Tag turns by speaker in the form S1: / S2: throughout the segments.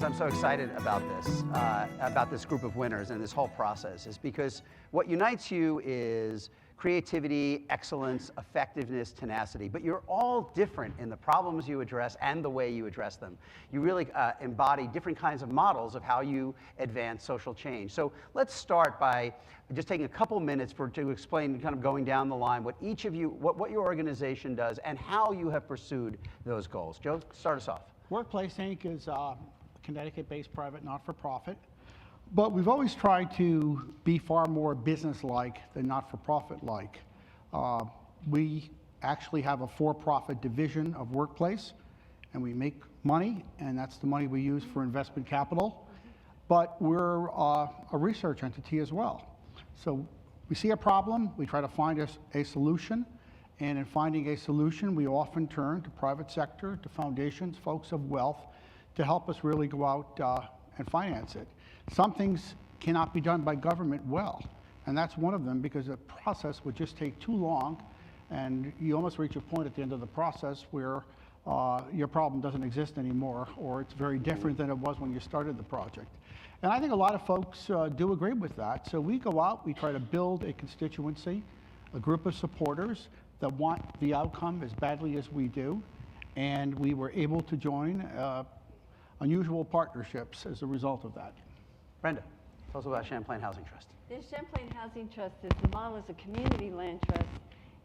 S1: reasons I'm so excited about this group of winners and this whole process is because what unites you is creativity, excellence, effectiveness, tenacity, but you're all different in the problems you address and the way you address them. You really embody different kinds of models of how you advance social change. So let's start by just taking a couple minutes to explain, kind of going down the line, what each of you, what your organization does and how you have pursued those goals. Joe, start us off.
S2: Workplace Inc. is a Connecticut-based private not-for-profit, but we've always tried to be far more business-like than not-for-profit-like. We actually have a for-profit division of Workplace, and we make money, and that's the money we use for investment capital, but we're a research entity as well. So we see a problem, we try to find a solution, and in finding a solution, we often turn to private sector, to foundations, folks of wealth, to help us really go out and finance it. Some things cannot be done by government well, and that's one of them because the process would just take too long, and you almost reach a point at the end of the process where your problem doesn't exist anymore, or it's very different than it was when you started the project. And I think a lot of folks do agree with that. So we go out, we try to build a constituency, a group of supporters that want the outcome as badly as we do, and we were able to join unusual partnerships as a result of that.
S1: Brenda, tell us about Champlain Housing Trust.
S3: The Champlain Housing Trust is the model is a community land trust,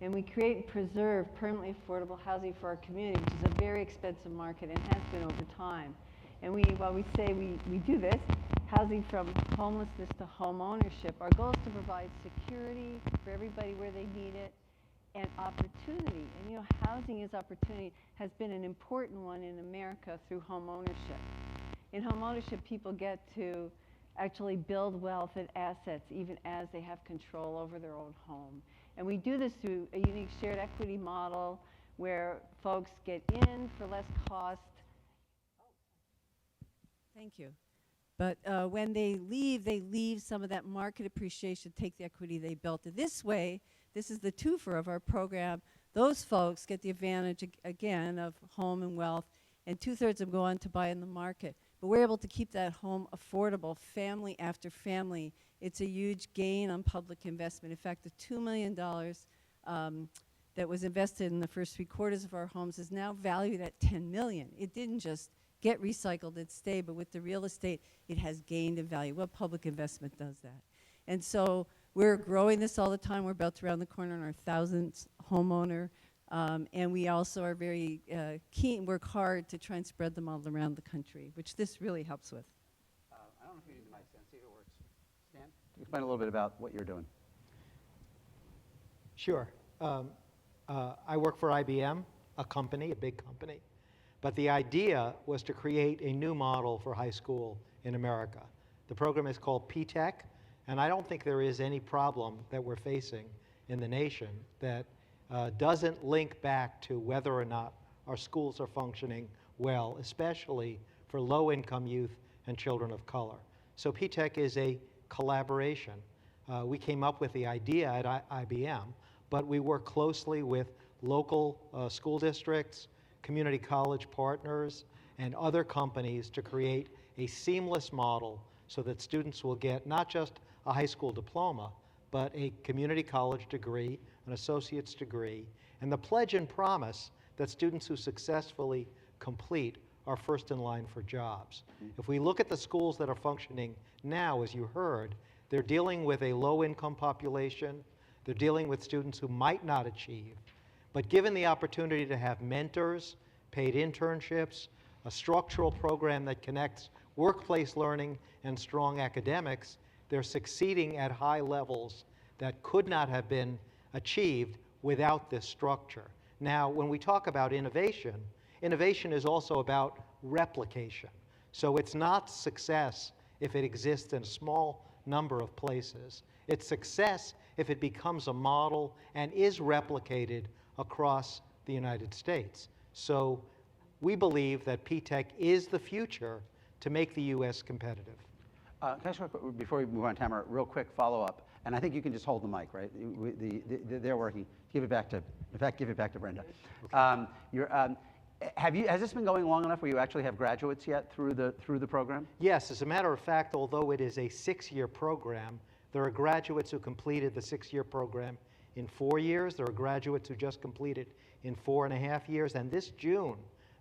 S3: and we create and preserve permanently affordable housing for our community, which is a very expensive market and has been over time. And while we say we do this, housing from homelessness to home ownership, our goal is to provide security for everybody where they need it, and opportunity. And you know, housing is opportunity has been an important one in America through home ownership. In home ownership, people get to actually build wealth and assets even as they have control over their own home. And we do this through a unique shared equity model where folks get in for less cost. Thank you. But when they leave some of that market appreciation, take the equity they built. This way, this is the twofer of our program. Those folks get the advantage, again, of home and wealth, and 2/3 of them go on to buy in the market. But we're able to keep that home affordable, family after family. It's a huge gain on public investment. In fact, the $2 million that was invested in the first 3/4 of our homes is now valued at $10 million. It didn't just get recycled and stay, but with the real estate, it has gained in value. Well, public investment does that. And so we're growing this all the time. We're about to round the corner on our 1,000th homeowner. And we also are very keen, work hard to try and spread the model around the country, which this really helps with.
S1: I don't know if you need the mic, Stan. See if it works. Stan, explain a little bit about what you're doing.
S4: Sure. I work for IBM, a big company. But the idea was to create a new model for high school in America. The program is called PTech, and I don't think there is any problem that we're facing in the nation that doesn't link back to whether or not our schools are functioning well, especially for low-income youth and children of color. So PTech is a collaboration. We came up with the idea at IBM, but we work closely with local school districts, community college partners, and other companies to create a seamless model so that students will get not just a high school diploma, but a community college degree, an associate's degree, and the pledge and promise that students who successfully complete are first in line for jobs. If we look at the schools that are functioning now, as you heard, they're dealing with a low-income population, they're dealing with students who might not achieve, but given the opportunity to have mentors, paid internships, a structural program that connects workplace learning and strong academics, they're succeeding at high levels that could not have been achieved without this structure. Now, when we talk about innovation, innovation is also about replication. So it's not success if it exists in a small number of places. It's success if it becomes a model and is replicated across the United States. So we believe that PTech is the future to make the U.S. competitive.
S1: Can I just, before we move on, Tamara, real quick follow-up, and I think you can just hold the mic, right? They're working. Give it back to, in fact, give it back to Brenda. Has this been going long enough where you actually have graduates yet through the program?
S4: Yes, as a matter of fact, although it is a 6-year program, there are graduates who completed the 6-year program in 4 years. There are graduates who just completed in 4.5 years. And this June,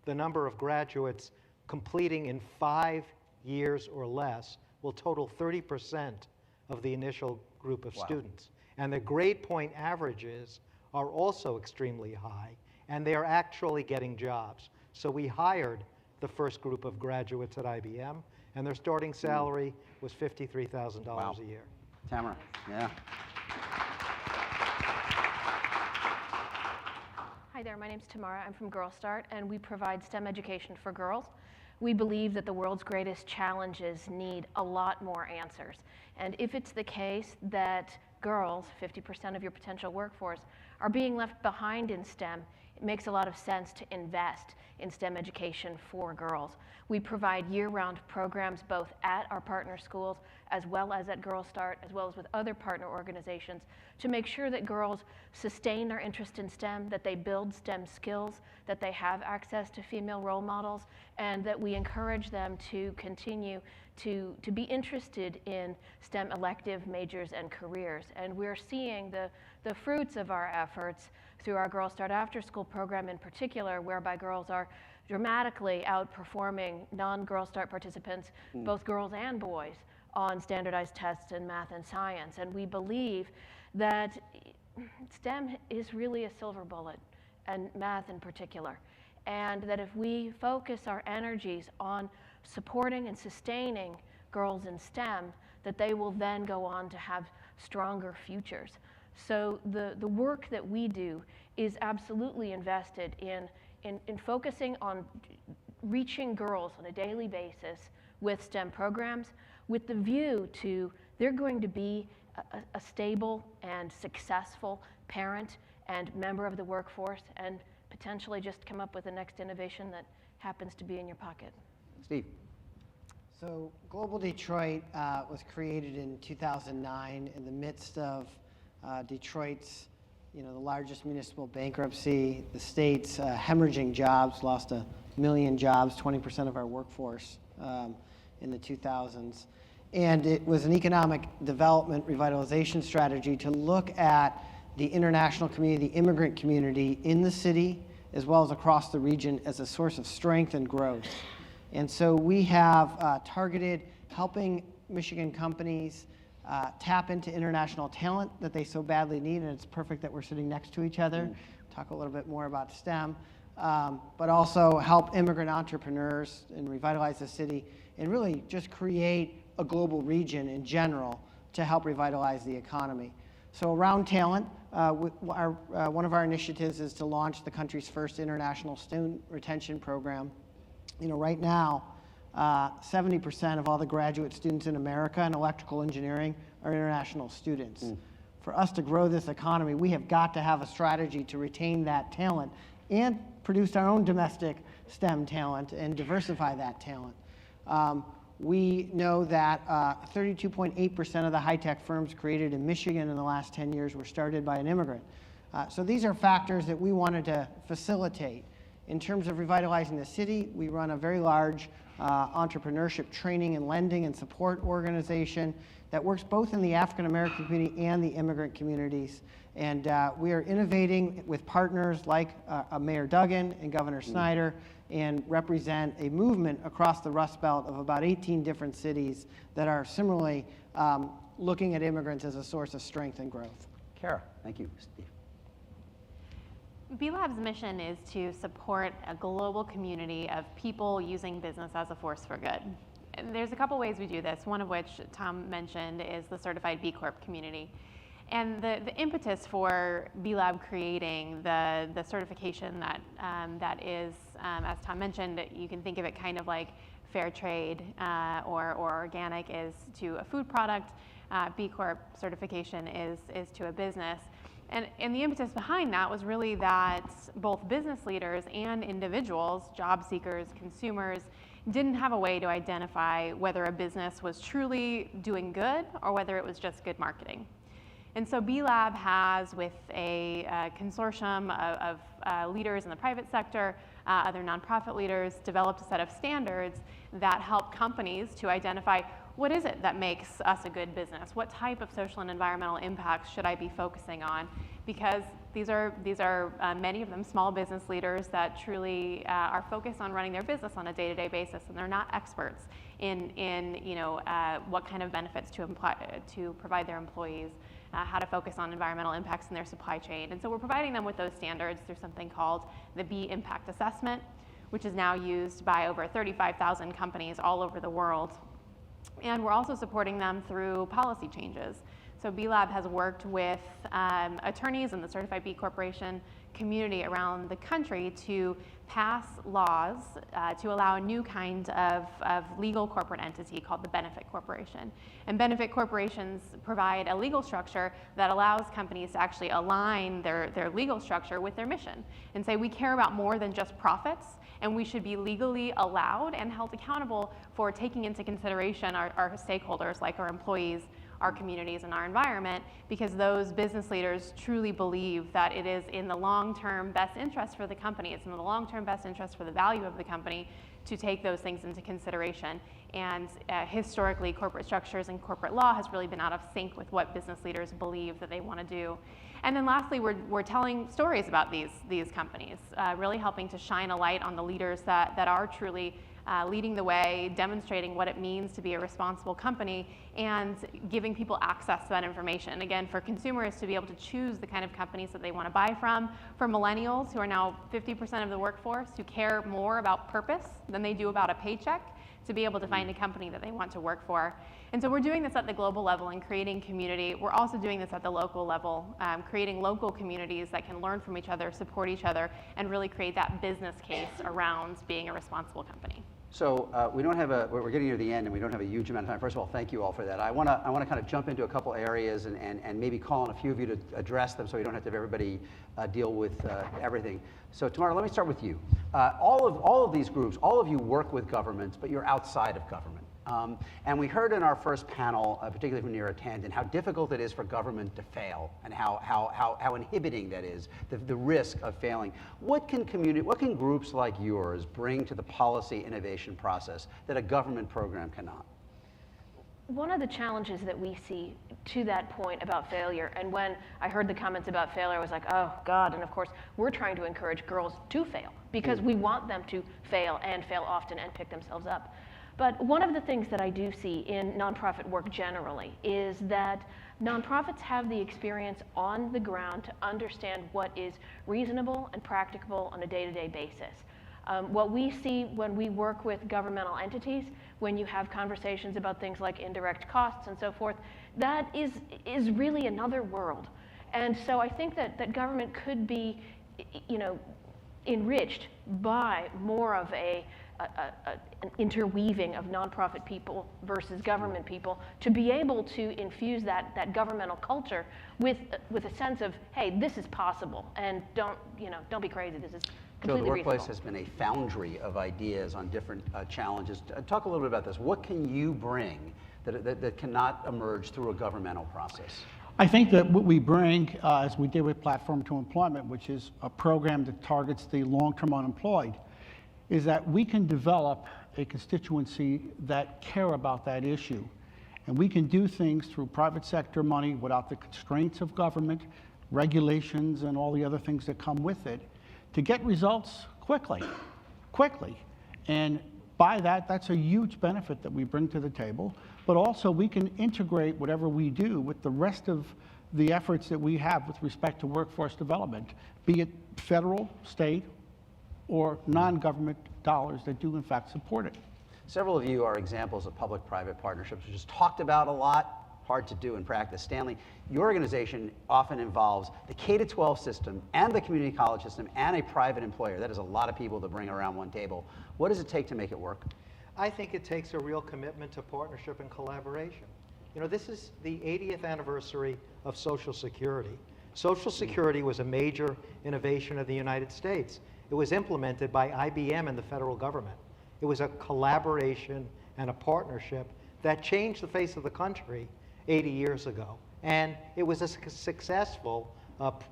S4: the number of graduates completing in 5 years or less will total 30% of the initial group of students. And the grade point averages are also extremely high, and they are actually getting jobs. So we hired the first group of graduates at IBM, and their starting salary was $53,000 a year.
S1: Tamara, yeah.
S5: Hi there, my name's Tamara. I'm from Girl Start, and we provide STEM education for girls. We believe that the world's greatest challenges need a lot more answers. And if it's the case that girls, 50% of your potential workforce, are being left behind in STEM, it makes a lot of sense to invest in STEM education for girls. We provide year-round programs both at our partner schools as well as at Girl Start, as well as with other partner organizations, to make sure that girls sustain their interest in STEM, that they build STEM skills, that they have access to female role models, and that we encourage them to continue to be interested in STEM elective majors and careers. And we're seeing the fruits of our efforts through our Girl Start After School program in particular, whereby girls are dramatically outperforming non-Girl Start participants, both girls and boys, on standardized tests in math and science. And we believe that STEM is really a silver bullet, and math in particular. And that if we focus our energies on supporting and sustaining girls in STEM, that they will then go on to have stronger futures. So the work that we do is absolutely invested in focusing on reaching girls on a daily basis with STEM programs, with the view to they're going to be a stable and successful parent and member of the workforce, and potentially just come up with the next innovation that happens to be in your pocket.
S1: Steve.
S6: So Global Detroit was created in 2009 in the midst of Detroit's, the largest municipal bankruptcy, the state's hemorrhaging jobs, lost 1 million jobs, 20% of our workforce in the 2000s. And it was an economic development revitalization strategy to look at the international community, the immigrant community in the city, as well as across the region, as a source of strength and growth. And so we have targeted helping Michigan companies tap into international talent that they so badly need, and it's perfect that we're sitting next to each other. Talk a little bit more about STEM, but also help immigrant entrepreneurs and revitalize the city, and really just create a global region in general to help revitalize the economy. So around talent, one of our initiatives is to launch the country's first international student retention program. Right now, 70% of all the graduate students in America in electrical engineering are international students. For us to grow this economy, we have got to have a strategy to retain that talent and produce our own domestic STEM talent and diversify that talent. We know that 32.8% of the high-tech firms created in Michigan in the last 10 years were started by an immigrant. So these are factors that we wanted to facilitate. In terms of revitalizing the city, we run a very large entrepreneurship training and lending and support organization that works both in the African American community and the immigrant communities. And we are innovating with partners like Mayor Duggan and Governor Snyder, and represent a movement across the Rust Belt of about 18 different cities that are similarly looking at immigrants as a source of strength and growth.
S1: Kara, thank you. Steve.
S7: B-Lab's mission is to support a global community of people using business as a force for good. And there's a couple ways we do this, one of which Tom mentioned is the certified B Corp community. And the impetus for B-Lab creating the certification that is, as Tom mentioned, you can think of it kind of like fair trade or organic is to a food product, B Corp certification is to a business. And the impetus behind that was really that both business leaders and individuals, job seekers, consumers, didn't have a way to identify whether a business was truly doing good or whether it was just good marketing. And so B-Lab has, with a consortium of leaders in the private sector, other nonprofit leaders, developed a set of standards that help companies to identify what is it that makes us a good business? What type of social and environmental impacts should I be focusing on? Because these are many of them small business leaders that truly are focused on running their business on a day-to-day basis, and they're not experts in what kind of benefits to provide their employees, how to focus on environmental impacts in their supply chain. And so we're providing them with those standards through something called the B Impact Assessment, which is now used by over 35,000 companies all over the world. And we're also supporting them through policy changes. So B-Lab has worked with attorneys in the Certified B Corporation community around the country to pass laws to allow a new kind of legal corporate entity called the benefit corporation. And benefit corporations provide a legal structure that allows companies to actually align their legal structure with their mission and say we care about more than just profits, and we should be legally allowed and held accountable for taking into consideration our stakeholders like our employees, our communities, and our environment, because those business leaders truly believe that it is in the long-term best interest for the company, it's in the long-term best interest for the value of the company to take those things into consideration. And historically, corporate structures and corporate law has really been out of sync with what business leaders believe that they want to do. And then lastly, we're telling stories about these companies, really helping to shine a light on the leaders that are truly leading the way, demonstrating what it means to be a responsible company, and giving people access to that information. Again, for consumers to be able to choose the kind of companies that they want to buy from, for millennials who are now 50% of the workforce who care more about purpose than they do about a paycheck, to be able to find a company that they want to work for. And so we're doing this at the global level and creating community. We're also doing this at the local level, creating local communities that can learn from each other, support each other, and really create that business case around being a responsible company.
S1: So we're getting near the end, and we don't have a huge amount of time. First of all, thank you all for that. I want to kind of jump into a couple areas and maybe call on a few of you to address them so we don't have to have everybody deal with everything. So Tamara, let me start with you. All of these groups, all of you work with governments, but you're outside of government. And we heard in our first panel, particularly from Neera Tandon, how difficult it is for government to fail and how inhibiting that is, the risk of failing. What can groups like yours bring to the policy innovation process that a government program cannot?
S5: One of the challenges that we see to that point about failure, and when I heard the comments about failure, I was like, oh God, and of course, we're trying to encourage girls to fail because we want them to fail and fail often and pick themselves up. But one of the things that I do see in nonprofit work generally is that nonprofits have the experience on the ground to understand what is reasonable and practicable on a day-to-day basis. What we see when we work with governmental entities, when you have conversations about things like indirect costs and so forth, that is really another world. And so I think that government could be, enriched by more of an interweaving of nonprofit people versus government people to be able to infuse that governmental culture with a sense of, hey, this is possible, and don't be crazy. This is completely
S1: the workplace
S5: reasonable.
S1: has been a foundry of ideas on different challenges. Talk a little bit about this. What can you bring that cannot emerge through a governmental process?
S2: I think that what we bring, as we did with Platform to Employment, which is a program that targets the long-term unemployed, is that we can develop a constituency that care about that issue. And we can do things through private sector money without the constraints of government, regulations, and all the other things that come with it to get results quickly. And by that, that's a huge benefit that we bring to the table. But also we can integrate whatever we do with the rest of the efforts that we have with respect to workforce development, be it federal, state, or non-government dollars that do in fact support it.
S1: Several of you are examples of public-private partnerships, which is talked about a lot, hard to do in practice. Stanley, your organization often involves the K-12 system and the community college system and a private employer. That is a lot of people to bring around one table. What does it take to make it work?
S4: I think it takes a real commitment to partnership and collaboration. This is the 80th anniversary of Social Security. Social Security was a major innovation of the United States. It was implemented by IBM and the federal government. It was a collaboration and a partnership that changed the face of the country 80 years ago. And it was a successful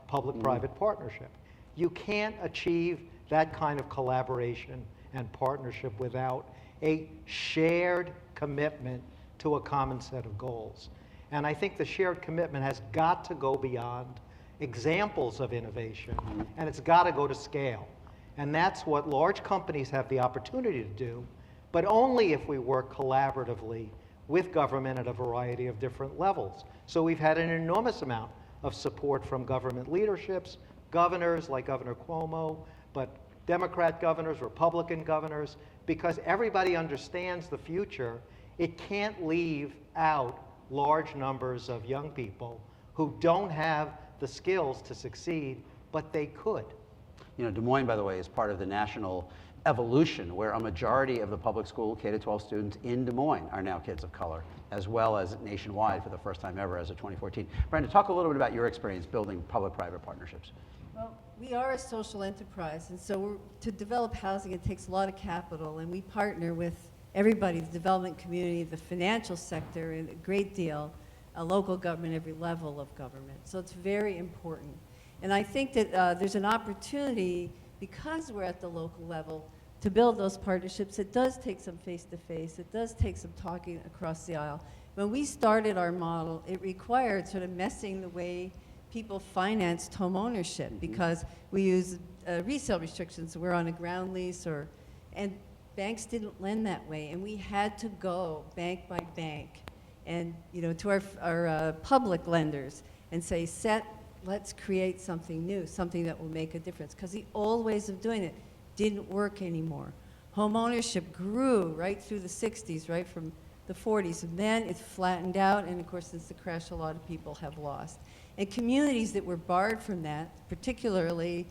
S4: public-private partnership. You can't achieve that kind of collaboration and partnership without a shared commitment to a common set of goals. And I think the shared commitment has got to go beyond examples of innovation, and it's got to go to scale. And that's what large companies have the opportunity to do, but only if we work collaboratively with government at a variety of different levels. So we've had an enormous amount of support from government leaderships, governors like Governor Cuomo, but Democrat governors, Republican governors, because everybody understands the future. It can't leave out large numbers of young people who don't have the skills to succeed, but they could.
S1: You know, Des Moines, by the way, is part of the national evolution where a majority of the public school K-12 students in Des Moines are now kids of color, as well as nationwide for the first time ever as of 2014. Brenda, talk a little bit about your experience building public-private partnerships.
S3: Well, we are a social enterprise, and so to develop housing, it takes a lot of capital, and we partner with everybody, the development community, the financial sector, and a great deal, local government, every level of government. So it's very important. And I think that there's an opportunity, because we're at the local level, to build those partnerships. It does take some face-to-face. It does take some talking across the aisle. When we started our model, it required sort of messing the way people financed home ownership, because we use resale restrictions. We're on a ground lease, and banks didn't lend that way, and we had to go bank by bank and, you know, to our public lenders and say, let's create something new, something that will make a difference, because the old ways of doing it didn't work anymore. Home ownership grew right through the 60s, right from the 40s, and then it flattened out, and of course since the crash a lot of people have lost. And communities that were barred from that, particularly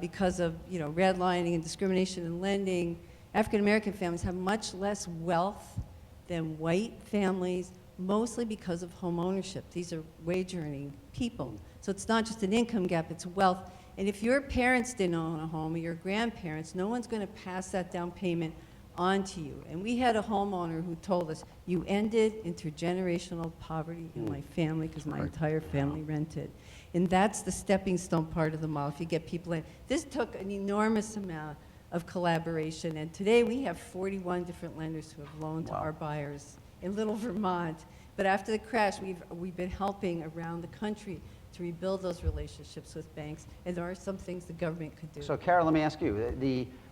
S3: because of, you know, redlining and discrimination in lending, African American families have much less wealth than white families, mostly because of home ownership. These are wage earning people. So it's not just an income gap, it's wealth. And if your parents didn't own a home, or your grandparents, no one's going to pass that down payment on to you. And we had a homeowner who told us, you ended intergenerational poverty in my family, because my entire family rented. And that's the stepping stone part of the model, if you get people in. This took an enormous amount of collaboration, and today we have 41 different lenders who have loaned to our buyers in Little Vermont. But after the crash, we've been helping around the country to rebuild those relationships with banks, and there are some things the government could do.
S1: So, Carol, let me ask you,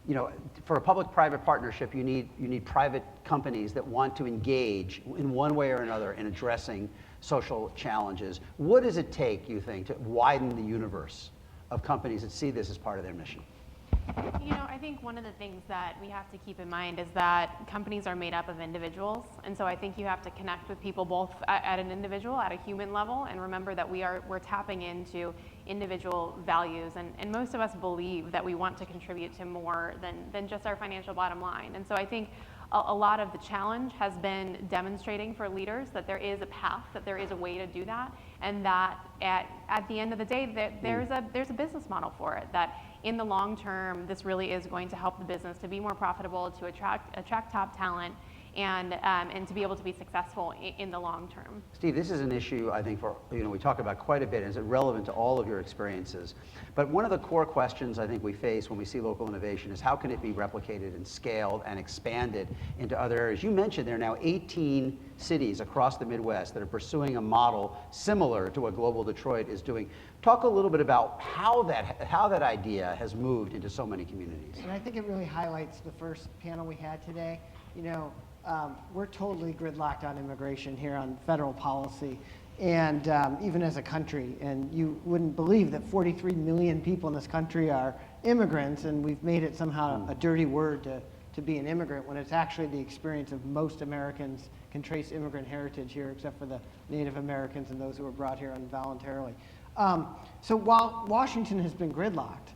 S1: you know, for a public-private partnership, you need private companies that want to engage in one way or another in addressing social challenges. What does it take, you think, to widen the universe of companies that see this as part of their mission?
S7: You know, I think one of the things that we have to keep in mind is that companies are made up of individuals. And so I think you have to connect with people both at an individual, at a human level, and remember that we're tapping into individual values. And most of us believe that we want to contribute to more than just our financial bottom line. And so I think a lot of the challenge has been demonstrating for leaders that there is a path, that there is a way to do that, and that at the end of the day, that there's a business model for it, that in the long term, this really is going to help the business to be more profitable, to attract top talent, and to be able to be successful in the long term.
S1: Steve, this is an issue I think we talk about quite a bit, and it's relevant to all of your experiences. But one of the core questions I think we face when we see local innovation is how can it be replicated and scaled and expanded into other areas? You mentioned there are now 18 cities across the Midwest that are pursuing a model similar to what Global Detroit is doing. Talk a little bit about how that idea has moved into so many communities.
S6: And I think it really highlights the first panel we had today. You know, we're totally gridlocked on immigration here on federal policy, and even as a country. And you wouldn't believe that 43 million people in this country are immigrants, and we've made it somehow a dirty word to be an immigrant, when it's actually the experience of most Americans can trace immigrant heritage here, except for the Native Americans and those who were brought here involuntarily. So while Washington has been gridlocked,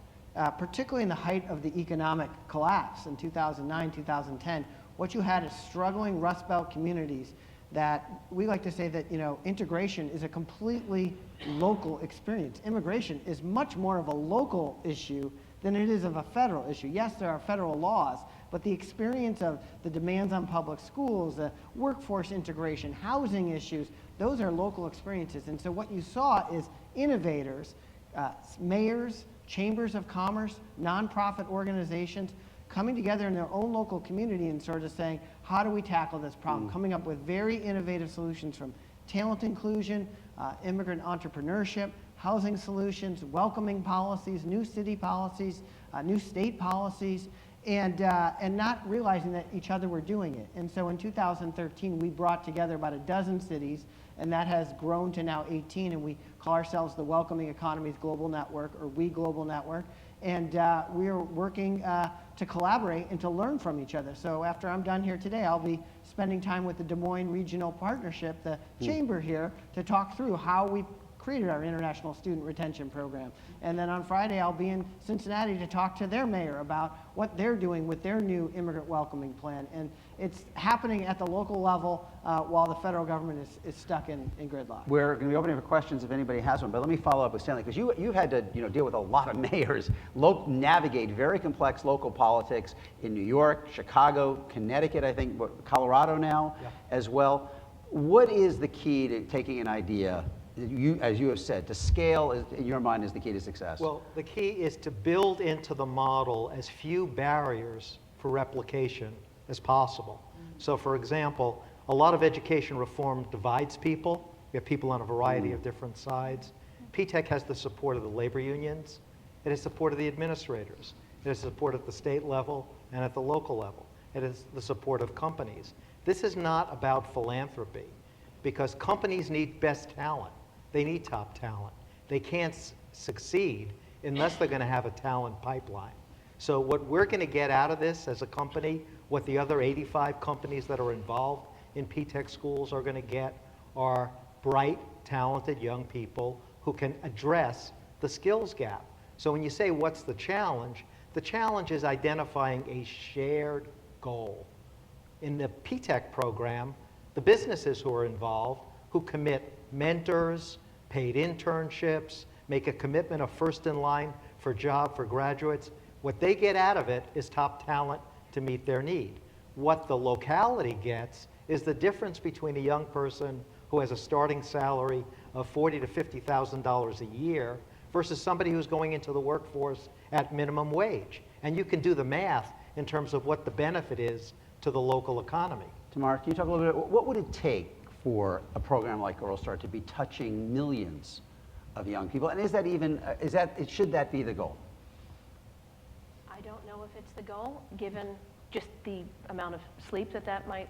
S6: particularly in the height of the economic collapse in 2009, 2010, what you had is struggling Rust Belt communities that we like to say that, you know, integration is a completely local experience. Immigration is much more of a local issue than it is of a federal issue. Yes, there are federal laws, but the experience of the demands on public schools, the workforce integration, housing issues, those are local experiences. And so what you saw is innovators mayors, chambers of commerce, nonprofit organizations, coming together in their own local community and sort of saying, how do we tackle this problem? Coming up with very innovative solutions from talent inclusion, immigrant entrepreneurship, housing solutions, welcoming policies, new city policies, new state policies, and not realizing that each other were doing it. And so in 2013, we brought together about a dozen cities, and that has grown to now 18, and we call ourselves the Welcoming Economies Global Network, or We Global Network. And we are working to collaborate and to learn from each other. So after I'm done here today, I'll be spending time with the Des Moines Regional Partnership, the chamber here, to talk through how we created our International Student Retention Program. And then on Friday, I'll be in Cincinnati to talk to their mayor about what they're doing with their new immigrant welcoming plan. And it's happening at the local level while the federal government is stuck in gridlock.
S1: We're going to be opening for questions if anybody has one, but let me follow up with Stanley, because you've had to deal with a lot of mayors, navigate very complex local politics in New York, Chicago, Connecticut, I think, Colorado now as well. What is the key to taking an idea, as you have said, to scale, in your mind, is the key to success?
S4: Well, the key is to build into the model as few barriers for replication as possible. So for example, a lot of education reform divides people. We have people on a variety of different sides. P-TECH has the support of the labor unions. It has support of the administrators. It has support at the state level and at the local level. It has the support of companies. This is not about philanthropy, because companies need best talent. They need top talent. They can't succeed unless they're going to have a talent pipeline. So what we're going to get out of this as a company, what the other 85 companies that are involved in P-TECH schools are going to get, are bright, talented young people who can address the skills gap. So when you say, what's the challenge is identifying a shared goal. In the P-TECH program, the businesses who are involved, who commit mentors, paid internships, make a commitment of first in line for job for graduates, what they get out of it is top talent to meet their need. What the locality gets is the difference between a young person who has a starting salary of $40,000 to $50,000 a year versus somebody who's going into the workforce at minimum wage. And you can do the math in terms of what the benefit is to the local economy.
S1: Tamara, can you talk a little bit, what would it take for a program like Girl Start to be touching millions of young people? And is that even, should that be the goal?
S5: I don't know if it's the goal, given just the amount of sleep that might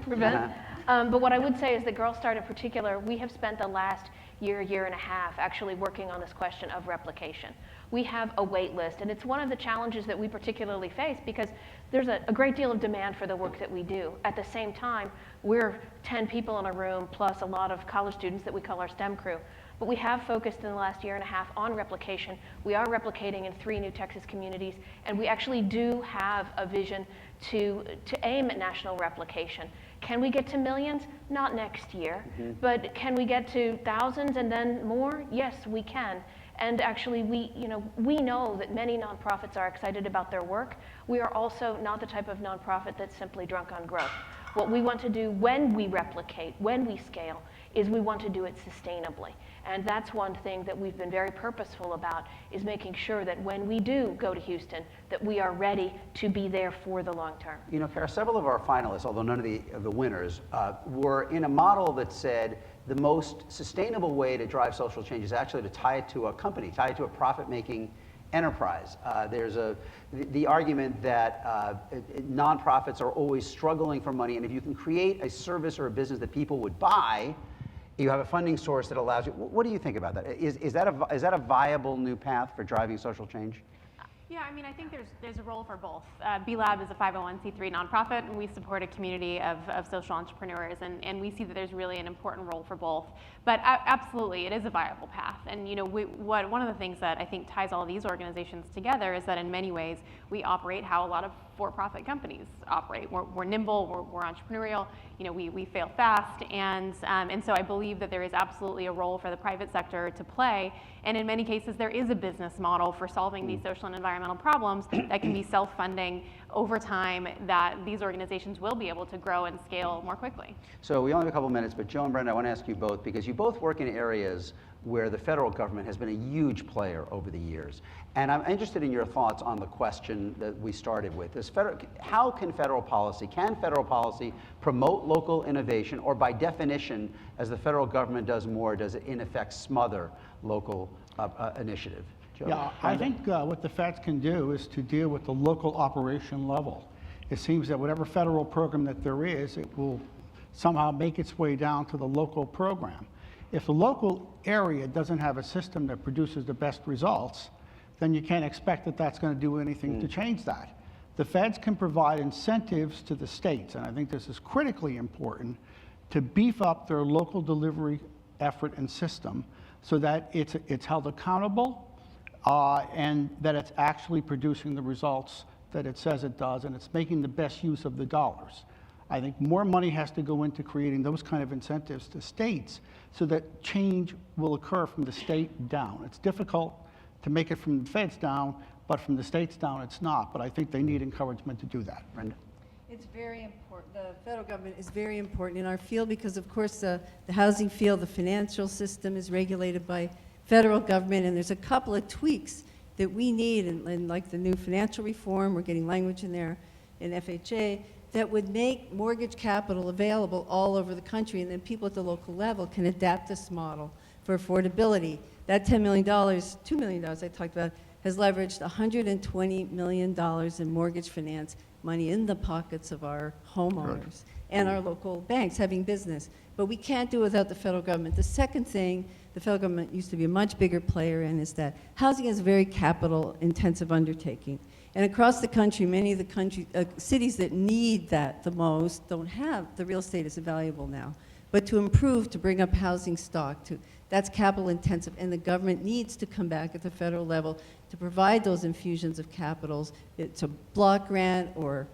S5: prevent. But what I would say is that Girl Start in particular, we have spent the last year and a half actually working on this question of replication. We have a wait list, and it's one of the challenges that we particularly face because there's a great deal of demand for the work that we do. At the same time, we're 10 people in a room plus a lot of college students that we call our STEM crew. But we have focused in the last year and a half on replication. We are replicating in 3 new Texas communities, and we actually do have a vision to aim at national replication. Can we get to millions? Not next year. But can we get to thousands and then more? Yes, we can. And actually, we know that many nonprofits are excited about their work. We are also not the type of nonprofit that's simply drunk on growth. What we want to do when we replicate, when we scale, is we want to do it sustainably. And that's one thing that we've been very purposeful about, is making sure that when we do go to Houston, that we are ready to be there for the long term.
S1: You know, Kara, several of our finalists, although none of the winners, were in a model that said the most sustainable way to drive social change is actually to tie it to a company, tie it to a profit-making enterprise. There's the argument that nonprofits are always struggling for money, and if you can create a service or a business that people would buy, you have a funding source that allows you. What do you think about that? Is that a viable new path for driving social change?
S7: Yeah, I mean, I think there's a role for both. B-Lab is a 501c3 nonprofit, and we support a community of social entrepreneurs, and we see that there's really an important role for both. But absolutely, it is a viable path. And one of the things that I think ties all these organizations together is that in many ways we operate how a lot of for-profit companies operate. We're nimble, we're entrepreneurial, we fail fast, and so I believe that there is absolutely a role for the private sector to play, and in many cases there is a business model for solving these social and environmental problems that can be self-funding over time that these organizations will be able to grow and scale more quickly.
S1: So we only have a couple minutes, but Joe and Brenda, I want to ask you both, because you both work in areas where the federal government has been a huge player over the years. And I'm interested in your thoughts on the question that we started with. How can federal policy promote local innovation, or by definition, as the federal government does more, does it in effect smother local initiative? Joe?
S2: Yeah, I think what the feds can do is to deal with the local operation level. It seems that whatever federal program that there is, it will somehow make its way down to the local program. If the local area doesn't have a system that produces the best results, then you can't expect that that's going to do anything to change that. The feds can provide incentives to the states, and I think this is critically important, to beef up their local delivery effort and system so that it's held accountable and that it's actually producing the results that it says it does, and it's making the best use of the dollars. I think more money has to go into creating those kind of incentives to states so that change will occur from the state down. It's difficult to make it from the feds down, but from the states down, it's not. But I think they need encouragement to do that.
S1: Brenda?
S3: It's very important. The federal government is very important in our field because, of course, the housing field, the financial system is regulated by federal government, and there's a couple of tweaks that we need, and like the new financial reform, we're getting language in there in FHA, that would make mortgage capital available all over the country, and then people at the local level can adapt this model for affordability. That $10 million, $2 million I talked about, has leveraged $120 million in mortgage finance money in the pockets of our homeowners and our local banks having business. But we can't do it without the federal government. The second thing, the federal government used to be a much bigger player in, is that housing is a very capital-intensive undertaking. And across the country, many of the cities that need that the most don't have the real estate is valuable now. But to improve, to bring up housing stock, that's capital intensive, and the government needs to come back at the federal level to provide those infusions of capitals to block grant or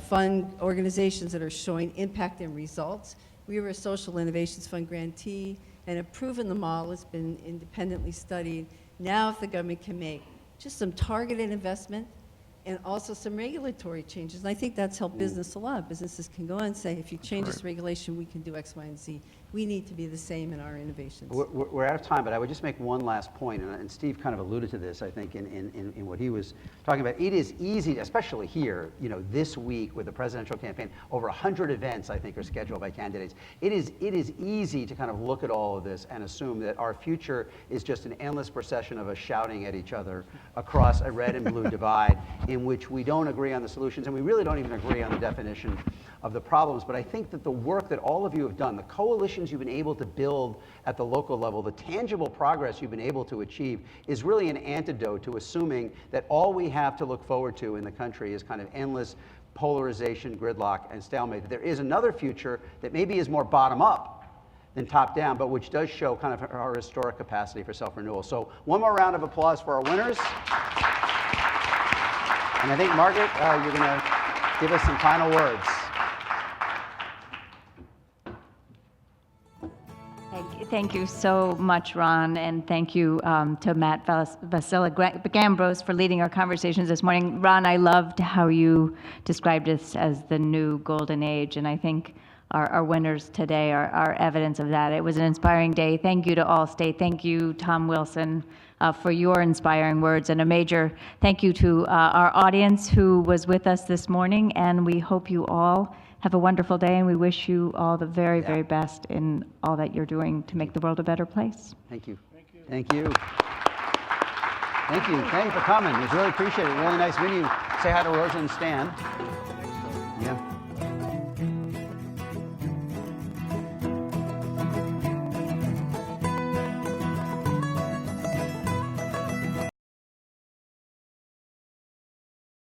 S3: fund organizations that are showing impact and results. We were a social innovations fund grantee and have proven the model has been independently studied. Now if the government can make just some targeted investment and also some regulatory changes. And I think that's helped business a lot. Businesses can go and say, if you change this regulation, we can do X, Y, and Z. We need to be the same in our innovations.
S1: We're out of time, but I would just make one last point, and Steve kind of alluded to this, I think, in what he was talking about. It is easy, especially here, this week with the presidential campaign, over 100 events, I think, are scheduled by candidates. It is easy to kind of look at all of this and assume that our future is just an endless procession of us shouting at each other across a red and blue divide in which we don't agree on the solutions, and we really don't even agree on the definition of the problems. But I think that the work that all of you have done, the coalitions you've been able to build at the local level, the tangible progress you've been able to achieve, is really an antidote to assuming that all we have to look forward to in the country is kind of endless polarization, gridlock, and stalemate. That there is another future that maybe is more bottom up than top down, but which does show kind of our historic capacity for self-renewal. So one more round of applause for our winners. And I think, Margaret, you're going to give us some final words.
S8: Thank you so much, Ron, and thank you to Matt Vasila-Gambros for leading our conversations this morning. Ron, I loved how you described this as the new golden age, and I think our winners today are evidence of that. It was an inspiring day. Thank you to Allstate. Thank you, Tom Wilson, for your inspiring words, and a major thank you to our audience who was with us this morning, and we hope you all have a wonderful day, and we wish you all the very, very best in all that you're doing to make the world a better place.
S1: Thank you. Thank you. Thank you. Thank you for coming. It was really appreciated. Really nice meeting you. Say hi to Rosa and Stan. Yeah.